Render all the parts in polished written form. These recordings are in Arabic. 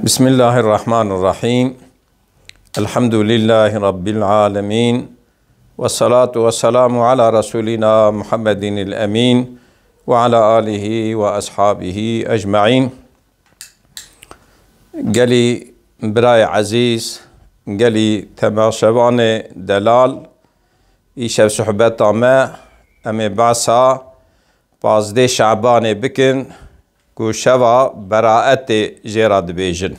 بسم الله الرحمن الرحيم. الحمد لله رب العالمين، والصلاة والسلام على رسولنا محمد الأمين وعلى آله وأصحابه أجمعين. قالي براي عزيز، قالي تماشوان دلال إيشاب صحبت ما أمي باسا بازده شعبان بكن کو شوا براءت جیراد بیجن.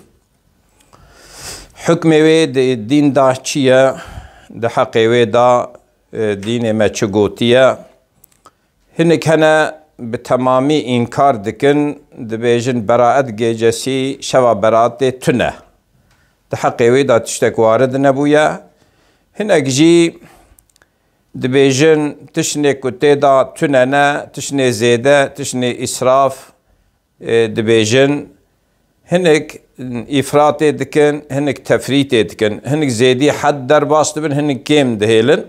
حکم وی دین دا چیه؟ ده حق وی دا دین ما چگوتیه؟ هنک هنه به تمامی انکار دکن ده بیجن براءت گیجسی شوا براءت تنه. ده حق وی دا تشتک وارد نبویه. هنک جی ده بیجن تشنه کتی دا تنه نه، تشنه زیده، تشنه اسراف دبيجن هنك إفراط دكن، هنك تفريط دكن، هنك زيدي حد در باست بن، هنك كيم دهيلن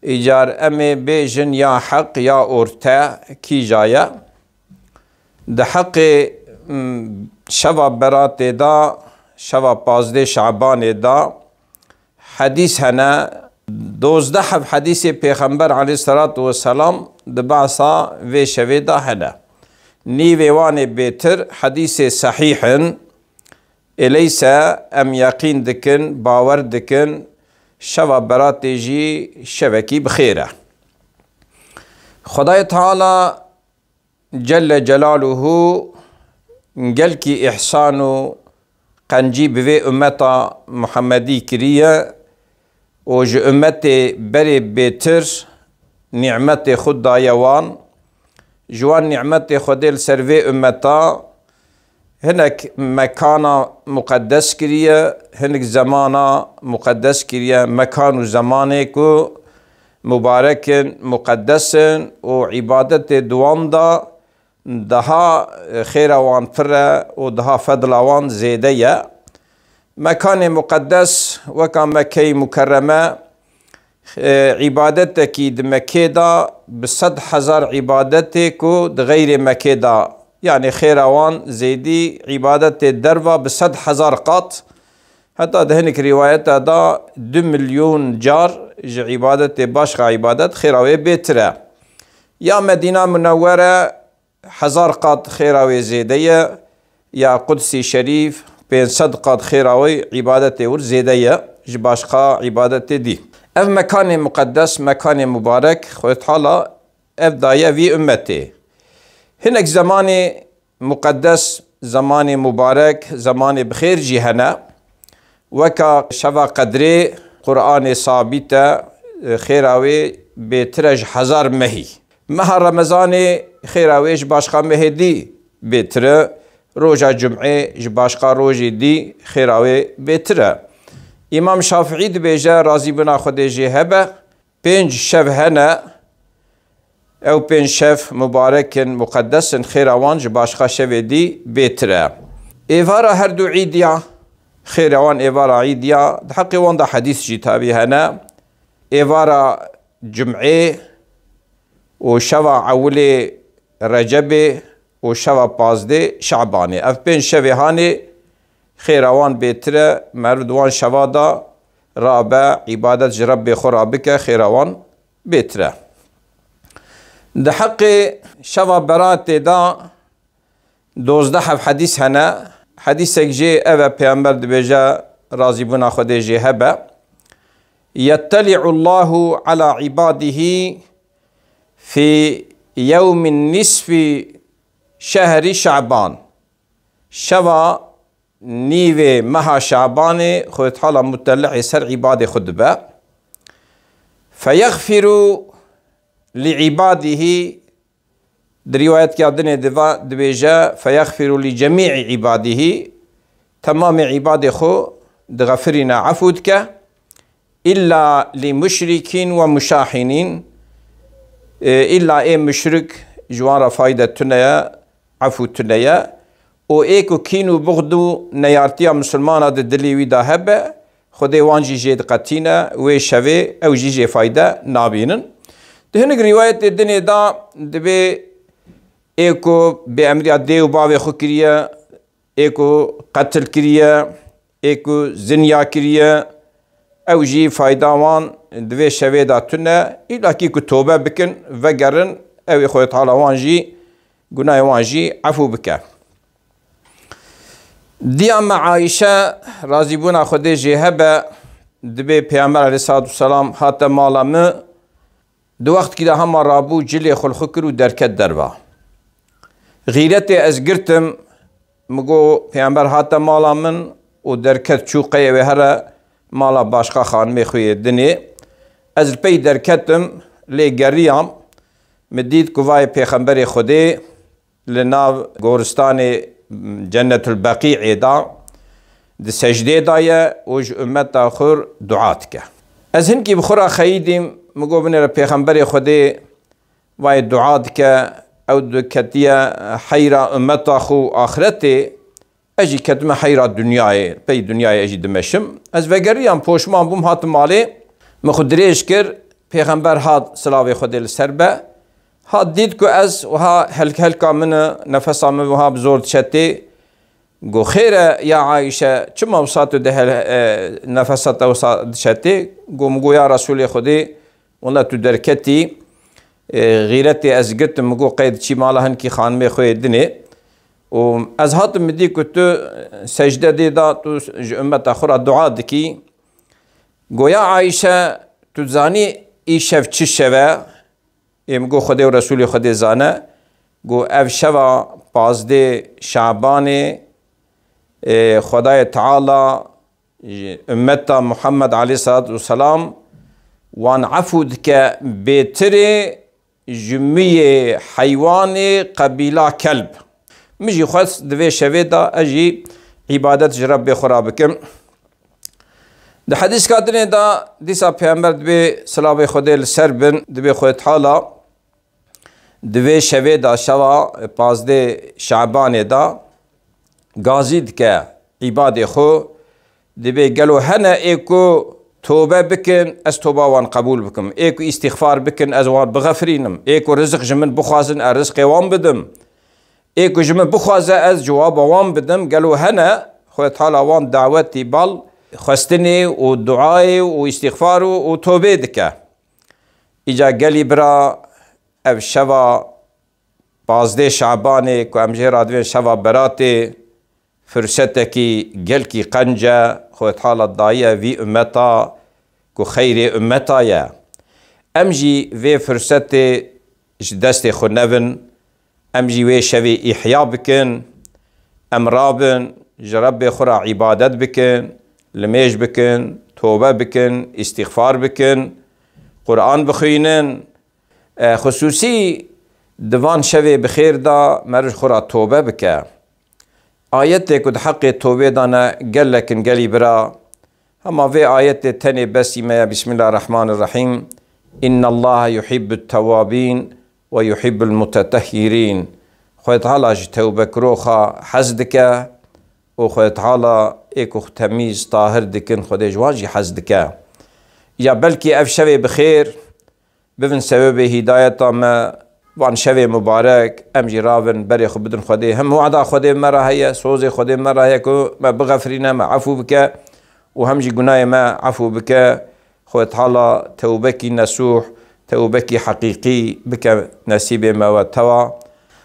إيجار أمي بيجن يا حق يا أورتا كي جايا ده حق شوا برات دا شوا پازده شعبان دا حديث هنا 12 حديث پیغمبر عليه الصلاة والسلام ده بعصا في شوي دا هنا نيوان بيتر حديث صحيح إليس أم يقين دكن باور دكن شوا براتي جي شبكي بخيره. خداي تعالى جل جلاله قلكي إحسانو قنجي بوي أمتا محمدي كريه وج أمتي بري بيتر نعمت خدا يوان جوان نعمت خديل سروي أمتا هناك مكانا مقدس كريه، هناك زمانا مقدس كريه، مكان وزمانكو مبارك مقدس وعبادة دوام دا دها خير وان فره ودها فضل وان زيدية. مكان مقدس وكان مكي مكرمة عبادتك دمكي دا بصد حزار عبادتكو دغير مكي دا، يعني خيروان زيدي عبادت دربا بصد حزار قط، حتى دهنك رواية دا 2 مليون جار عبادت باشقى عبادت خيراوي بيترا. يا مدينة منورة 1000 قط خيراوي زيدية، يا قدسي شريف 500 قط خيراوي عبادت ور زيدية باشقى عبادت دي. اف مكان مقدس مكان مبارك خود حالا اف دايا في امتي. هناك زمان مقدس زمان مبارك زمان بخير جهنا وكا شفا قدري قرآن ثابتة خيراوي بترج 1000 مهي مها رمضان خيراويش باشقا مهدي بتر روجا جمعي جباشقا روجي دي خيراوي بتر. امام شافعي دبيجا رازي بنا خود جي هبه 5 شب هنا او 5 شف مبارك مقدس خيروان جباشقا شوي دي بيترا. ايفارا هردو عيديا خيروان ايفارا عيديا حقي وان دا حديث جي تابي هنا ايفارا جمعي وشوا عولي رجبي وشوا بازدي شعباني اف 5 شوي هاني خيروان بيترا مردوان شوادا رابع عبادة جرب خرابك خيروان بيترا. ده حق شوا برات دا 12 حديث هنا حديثك جي أبا پیامبر دبيجا رازي بنا خود جي هبا يطلع الله على عباده في يوم النصف شهر شعبان شوا نيوه مها شعبان خود حالا مطلع سر عباد خدبه فيغفر لعباده در روايات كادنه دبيجا فيغفر لجميع عباده تمام عباد خو دغفرنا عفودك إلا لمشركين ومشاحنين إلا اي مشرك جوار فايدة تنيا عفو تنيا و ايكو كينو بغدو نيارتيا مسلمانا دلي ويدا هبه خده وانجي جيد قتينة وي شوي او جي فايدة نابينن. دهنك رواية الدنيا دا دبي ايكو بأمريا ديو باوي خو كريا ایکو قتل کریه ایکو زنیا کریه او جی فایداوان دوی شوی دا تونه ایلاکی که توبه بکن و گرن او خوی تعالی وان جی گناه وان جی عفو بکن. دیام عایشه رازی بونا خودی جی هبه دبی پیامبر علیه الصلاة والسلام حتی مالامه دو وقت که هم رابو جلی خلخو کرو درکت دروا غیرت از گرتم مگو پیامبر حتی مالامن و درکت چوقه و هر مالا باشقا خانمی خوی دنی از پی درکتم لی گریم مدید کوای پیغمبر خودی لناو گورستان جنت البقیع دا د سجده دایه وج امت آخر دعات که از هنگی بخورا خیدیم مگو بنر پیغمبر خودی وای دعات که او دکتیه حیرا امت آخو آخرته اجی کدم حیرا دنیای پی دنیای اجی دمشم از وگریم پوشمان بوم هات مالی مخدریش کر پیغمبر هات صلاوی خودی لسربه هات دید که از وها هلکا من نفسا من وها بزرد شتی گو خیره یا عایشه چما وساتو ده نفسات وسات شتی گو مگو یا رسول خودی والله تو درکتی غیرتی از گرت مگو قید چی مالا هنکی خانمی خوی دنی و از هاتم مدی که تو سجده دی دا تو امت آخر دعا دکی گو یا عایشه تو زانی ای شف چی شوه مگو خودی و رسول خودی زانه گو اف شوه 15 شعبان خدای تعالی امت محمد علیه الصلاة والسلام وان عفود که بهتر جمعی حیوان قبیله کلب مجی خواست دوی شوی دا اجی عبادت جرب خورا بکم. ده حدیث کادرین دا دیسا پیامبر دوی صلاب خودی لسر بن دوی خود تعالی دوی شوی دا شوا 15 شعبان دا گازید که عباد خو دوی گلو هنه ایکو توبه بکن از توبه وان قبول بکم ایکو استغفار بکن از وان بغفرینم ایکو رزق جمن بخوازن از رزق وان بدم ایکو جمن بخوازه از جواب وان بدم گلو هنه خود حالا وان دعوتی بال خواستنی و دعای و استغفار و توبه دکه ایجا گلی برا او شوا 15 شعبانه که امجه رادوین شوا براته فرصتکی گل کی قنجه خود حالت دایه وی امتا کو خیر امتا یا امجی وی فرصت دست خود نون امجی وی شوی احیا بکن امرابن جرب خورا عبادت بکن لمیج بکن توبه بکن استغفار بکن قرآن بخوینن خصوصی دوان شوی بخیر دا مرج خورا توبه بکن آیت کد حق توبه دانا گل لکن گلی برا هما في آیت تنی بسیمه بسم الله الرحمن الرحیم ان الله يحب التوابين ويحب المتطهرين خود تعالی جی توبه کروخا حزدکه و خود تعالی ایکو تمیز طاهر دکن خود جواجی حزدکه یا بلکی اف شوی بخیر ببن سبب هدایتا ما وان شوی مبارک امجی راون بری خود بدن خوده هم وعدا خوده مرا هیا سوز خوده مرا هیا که ما بغفرینا ما عفو بکه و همجی گناه ما عفو بکه خود تعالی توبکی نسوح توبکی حقیقی بکه نصیب ما و توا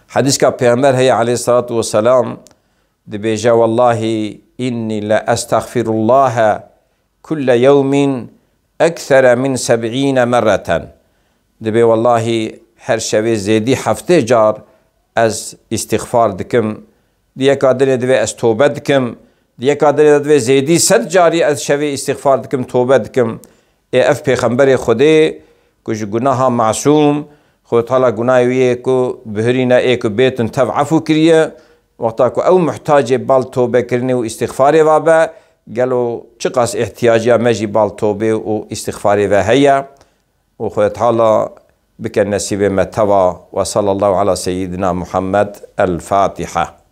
حدیث کا پیامبر هیا علیه الصلاة والسلام دبیجا والله اینی لا استغفر الله كل يوم اكثر من 70 مرة دبی والله هر شوی زیدی هفته جار از استغفار دکم دیگه کادر دوی از توبه دکم دیگه کادر دوی زیدی 100 جاری از شوی استغفار دکم توبه دکم اف پیغمبر خودی کج گناه معصوم خود حالا گناهیه کو بهرینه ایک بیتن تف عفو کریه وقتا کو او محتاج بال توبه کرنی و استغفار وابه قالوا چقاس احتیاجی مجی بال توبه و استغفار و هيا وخود حالا بك النسيب متوى وصلى الله على سيدنا محمد. الفاتحة.